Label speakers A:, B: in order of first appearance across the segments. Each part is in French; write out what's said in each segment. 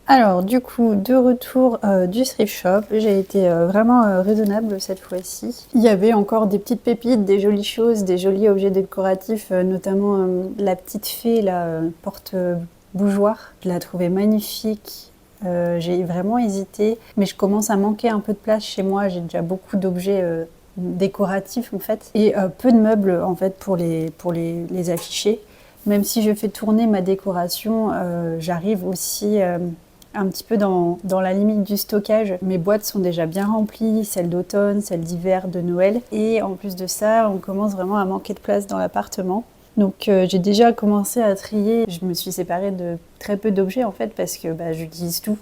A: Alors du coup, de retour du thrift shop, j'ai été vraiment raisonnable cette fois-ci. Il y avait encore des petites pépites, des jolies choses, des jolis objets décoratifs, notamment la petite fée, la porte-bougeoir. Je la trouvais magnifique. J'ai vraiment hésité, mais je commence à manquer un peu de place chez moi. J'ai déjà beaucoup d'objets décoratifs en fait, et peu de meubles en fait pour les afficher. Même si je fais tourner ma décoration, j'arrive aussi un petit peu dans la limite du stockage. Mes boîtes sont déjà bien remplies, celles d'automne, celles d'hiver, de Noël. Et en plus de ça, on commence vraiment à manquer de place dans l'appartement. Donc j'ai déjà commencé à trier. Je me suis séparée de très peu d'objets en fait parce que j'utilise tout.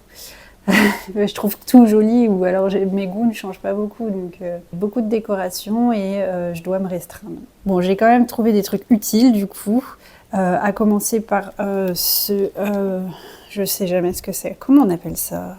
A: Je trouve tout joli, ou alors mes goûts ne changent pas beaucoup, donc beaucoup de décoration et je dois me restreindre. Bon, j'ai quand même trouvé des trucs utiles du coup, à commencer par je sais jamais ce que c'est. Comment on appelle ça?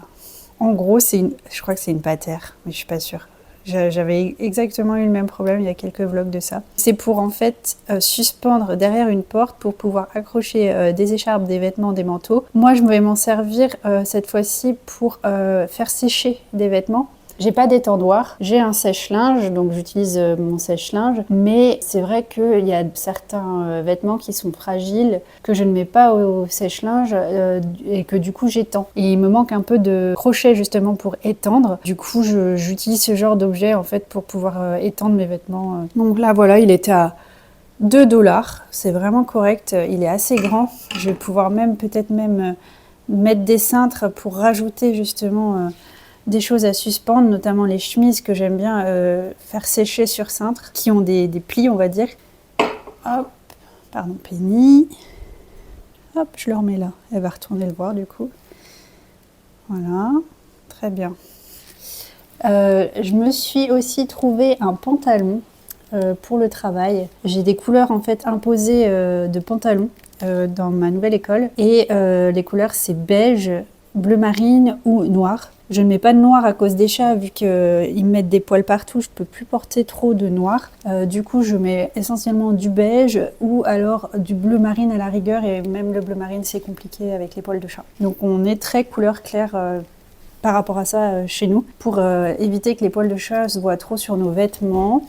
A: En gros, je crois que c'est une patère, mais je suis pas sûre. J'avais exactement eu le même problème il y a quelques vlogs de ça. C'est pour en fait suspendre derrière une porte pour pouvoir accrocher des écharpes, des vêtements, des manteaux. Moi, je vais m'en servir cette fois-ci pour faire sécher des vêtements. J'ai pas d'étendoir, j'ai un sèche-linge, donc j'utilise mon sèche-linge, mais c'est vrai qu'il y a certains vêtements qui sont fragiles, que je ne mets pas au sèche-linge et que du coup j'étends. Et il me manque un peu de crochet justement pour étendre. Du coup, j'utilise ce genre d'objet en fait pour pouvoir étendre mes vêtements. Donc là, voilà, il était à 2 $. C'est vraiment correct, il est assez grand. Je vais pouvoir peut-être même mettre des cintres pour rajouter justement des choses à suspendre, notamment les chemises que j'aime bien faire sécher sur cintre, qui ont des plis, on va dire. Hop, pardon, Penny. Hop, je le remets là. Elle va retourner le voir du coup. Voilà, très bien. Je me suis aussi trouvé un pantalon pour le travail. J'ai des couleurs en fait imposées de pantalons dans ma nouvelle école. Et les couleurs, c'est beige, bleu marine ou noir. Je ne mets pas de noir à cause des chats, vu qu'ils me mettent des poils partout, je ne peux plus porter trop de noir. Du coup, je mets essentiellement du beige ou alors du bleu marine à la rigueur, et même le bleu marine, c'est compliqué avec les poils de chat. Donc on est très couleur claire par rapport à ça chez nous, pour éviter que les poils de chat se voient trop sur nos vêtements.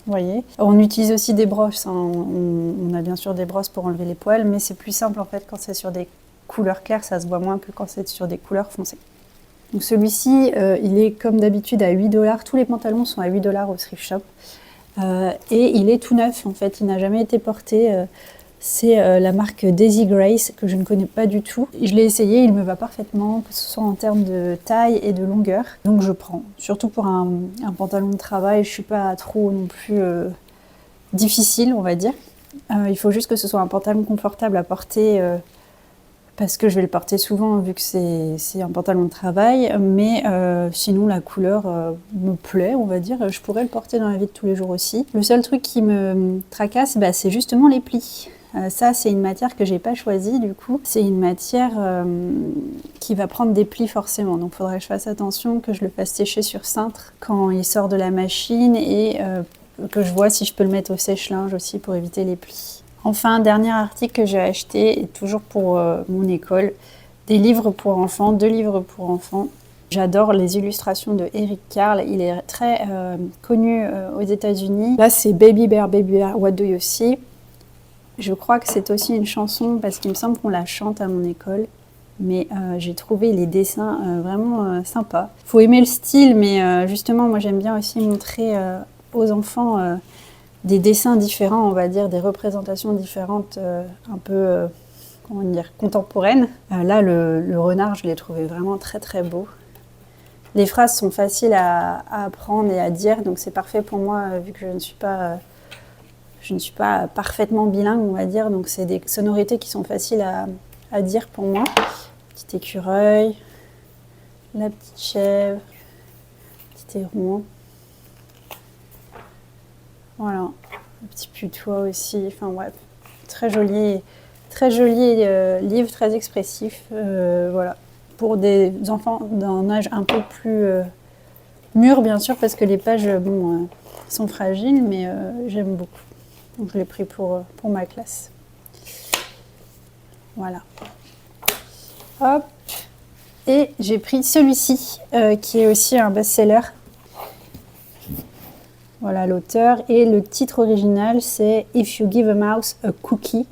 A: Vous voyez. On utilise aussi des brosses, hein. On a bien sûr des brosses pour enlever les poils, mais c'est plus simple en fait quand c'est sur des couleurs claires, ça se voit moins que quand c'est sur des couleurs foncées. Donc celui-ci, il est comme d'habitude à 8 $. Tous les pantalons sont à 8 $ au thrift shop. Et il est tout neuf en fait, il n'a jamais été porté. C'est la marque Daisy Grace que je ne connais pas du tout. Je l'ai essayé, il me va parfaitement, que ce soit en termes de taille et de longueur. Donc je prends, surtout pour un pantalon de travail, je ne suis pas trop non plus difficile, on va dire. Il faut juste que ce soit un pantalon confortable à porter, parce que je vais le porter souvent vu que c'est un pantalon de travail, mais sinon la couleur me plaît, on va dire. Je pourrais le porter dans la vie de tous les jours aussi. Le seul truc qui me tracasse, c'est justement les plis. Ça, c'est une matière que j'ai pas choisie du coup. C'est une matière qui va prendre des plis forcément. Donc il faudrait que je fasse attention, que je le fasse sécher sur cintre quand il sort de la machine, et que je vois si je peux le mettre au sèche-linge aussi pour éviter les plis. Enfin, dernier article que j'ai acheté, et toujours pour mon école, des livres pour enfants, 2 livres pour enfants. J'adore les illustrations de Eric Carle, il est très connu aux États-Unis. Là, c'est Baby Bear, What Do You See? Je crois que c'est aussi une chanson parce qu'il me semble qu'on la chante à mon école. Mais j'ai trouvé les dessins vraiment sympas. Faut aimer le style, mais justement, moi j'aime bien aussi montrer aux enfants des dessins différents, on va dire, des représentations différentes, un peu, comment dire, contemporaines. Là, le renard, je l'ai trouvé vraiment très très beau. Les phrases sont faciles à apprendre et à dire, donc c'est parfait pour moi, vu que je ne suis pas parfaitement bilingue, on va dire, donc c'est des sonorités qui sont faciles à dire pour moi. Petit écureuil, la petite chèvre, petit héron. Voilà, un petit putois aussi, enfin bref, très joli livre, très expressif, voilà. Pour des enfants d'un âge un peu plus mûr, bien sûr, parce que les pages sont fragiles, mais j'aime beaucoup. Donc je l'ai pris pour ma classe. Voilà. Hop. Et j'ai pris celui-ci, qui est aussi un best-seller. Voilà l'auteur. Et le titre original, c'est If You Give a Mouse a Cookie.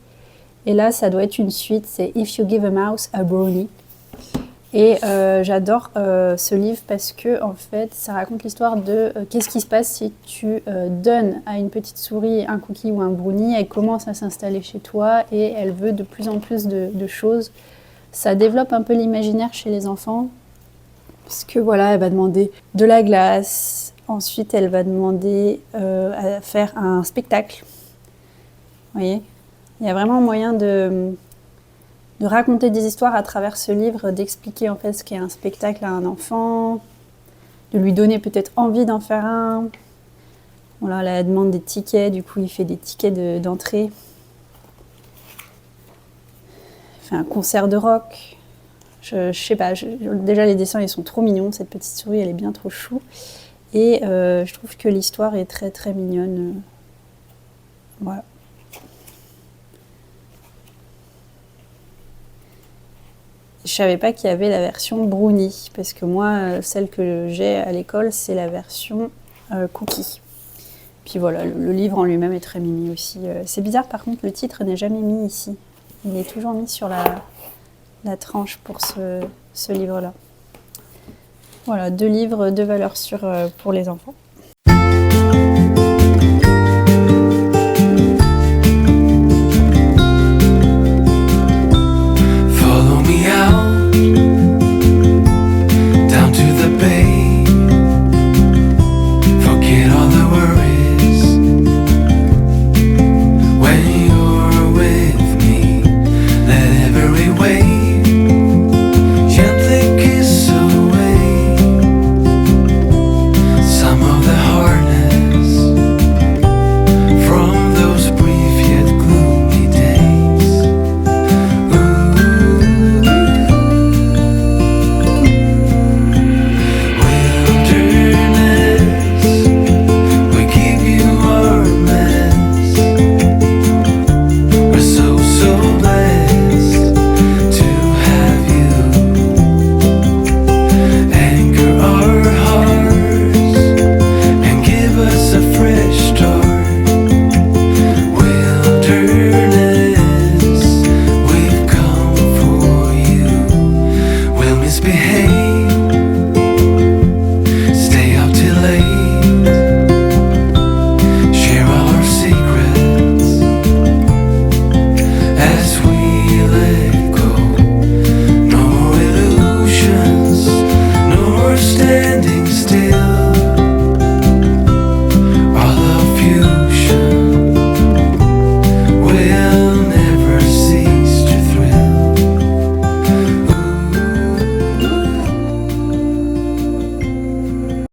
A: Et là, ça doit être une suite, c'est If You Give a Mouse a Brownie. Et j'adore ce livre parce que en fait, ça raconte l'histoire de qu'est-ce qui se passe si tu donnes à une petite souris un cookie ou un brownie. Elle commence à s'installer chez toi et elle veut de plus en plus de choses. Ça développe un peu l'imaginaire chez les enfants parce que voilà, elle va demander de la glace. Ensuite, elle va demander à faire un spectacle. Vous voyez, il y a vraiment moyen de raconter des histoires à travers ce livre, d'expliquer en fait ce qu'est un spectacle à un enfant, de lui donner peut-être envie d'en faire un. Voilà, là, elle demande des tickets, du coup il fait des tickets d'entrée. Il fait un concert de rock. Je sais pas, déjà les dessins ils sont trop mignons, cette petite souris elle est bien trop chou. Et je trouve que l'histoire est très très mignonne. Voilà. Je savais pas qu'il y avait la version brownie, parce que moi, celle que j'ai à l'école, c'est la version cookie. Puis voilà, le livre en lui-même est très mimi aussi. C'est bizarre, par contre, le titre n'est jamais mis ici. Il est toujours mis sur la tranche pour ce livre-là. Voilà, 2 livres, 2 valeurs sûres pour les enfants.